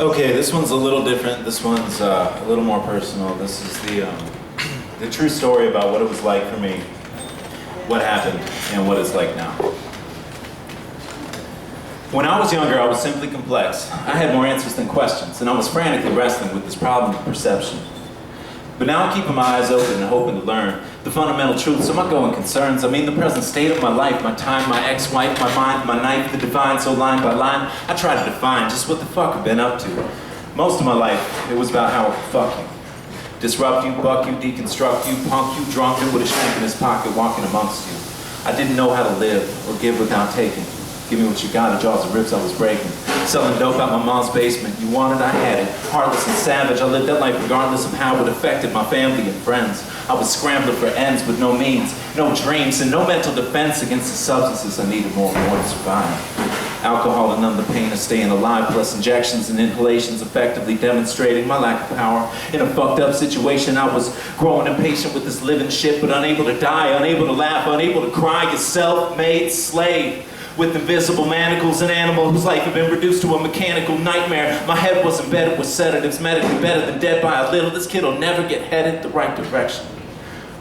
Okay, this one's a little different. This one's a little more personal. This is the true story about what it was like for me, what happened, and what it's like now. When I was younger, I was simply complex. I had more answers than questions, and I was frantically wrestling with this problem of perception. But now I'm keeping my eyes open and hoping to learn the fundamental truths of my going concerns. I mean the present state of my life, my time, my ex-wife, my mind, my knife, the divine, so line by line, I try to define just what the fuck I've been up to. Most of my life, it was about how I could fuck you. Disrupt you, buck you, deconstruct you, punk you, drunk you with a shank in his pocket, walking amongst you. I didn't know how to live or give without taking. Give me what you got, the jaws of ribs I was breaking. Selling dope out my mom's basement. You wanted, I had it. Heartless and savage, I lived that life regardless of how it affected my family and friends. I was scrambling for ends with no means, no dreams, and no mental defense against the substances I needed more and more to survive. Alcohol to numb the pain of staying alive, plus injections and inhalations effectively demonstrating my lack of power. In a fucked up situation, I was growing impatient with this living shit, but unable to die, unable to laugh, unable to cry, a self-made slave. With invisible manacles, an animal whose life had been reduced to a mechanical nightmare. My head was embedded with sedatives, medically better than dead by a little. This kid will never get headed the right direction.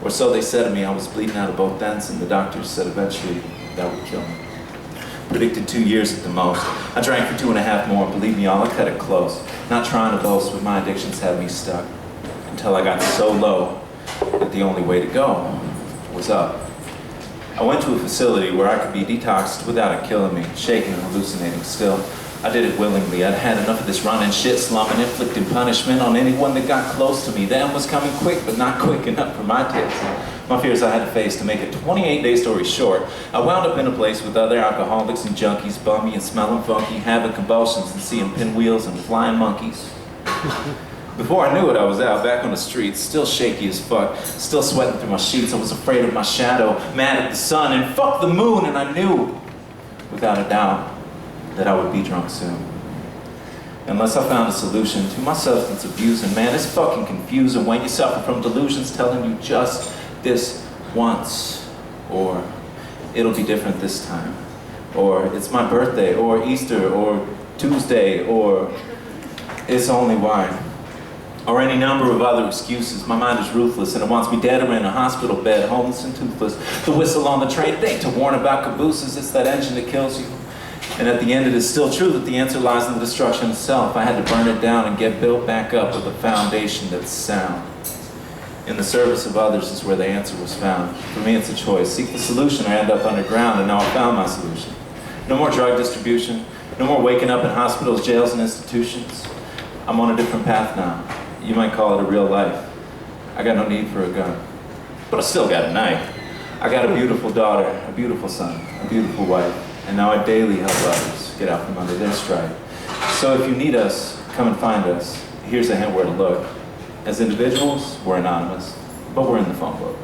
Or so they said to me. I was bleeding out of both ends, and the doctors said eventually that would kill me. Predicted 2 years at the most. I drank for 2.5 more. Believe me, all, I cut it close. Not trying to boast, but my addictions had me stuck. Until I got so low that the only way to go was up. I went to a facility where I could be detoxed without it killing me, shaking and hallucinating still. I did it willingly. I'd had enough of this running shit, slumming, inflicting punishment on anyone that got close to me. The end was coming quick, but not quick enough for my taste. My fears I had to face. To make a 28-day story short, I wound up in a place with other alcoholics and junkies, bummy and smelling funky, having convulsions and seeing pinwheels and flying monkeys. Before I knew it, I was out, back on the streets, still shaky as fuck, still sweating through my sheets. I was afraid of my shadow, mad at the sun, and fuck the moon, and I knew, without a doubt, that I would be drunk soon. Unless I found a solution to my substance abuse, and man, it's fucking confusing when you suffer from delusions telling you just this once, or it'll be different this time, or it's my birthday, or Easter, or Tuesday, or it's only wine. Or any number of other excuses. My mind is ruthless and it wants me dead or in a hospital bed, homeless and toothless. The whistle on the train, it ain't to warn about cabooses, it's that engine that kills you. And at the end it is still true that the answer lies in the destruction itself. I had to burn it down and get built back up with a foundation that's sound. In the service of others is where the answer was found. For me it's a choice. Seek the solution or end up underground, and now I found my solution. No more drug distribution, no more waking up in hospitals, jails, and institutions. I'm on a different path now. You might call it a real life. I got no need for a gun, but I still got a knife. I got a beautiful daughter, a beautiful son, a beautiful wife, and now I daily help others get out from under their stripe. So if you need us, come and find us. Here's a hint where to look. As individuals, we're anonymous, but we're in the phone book.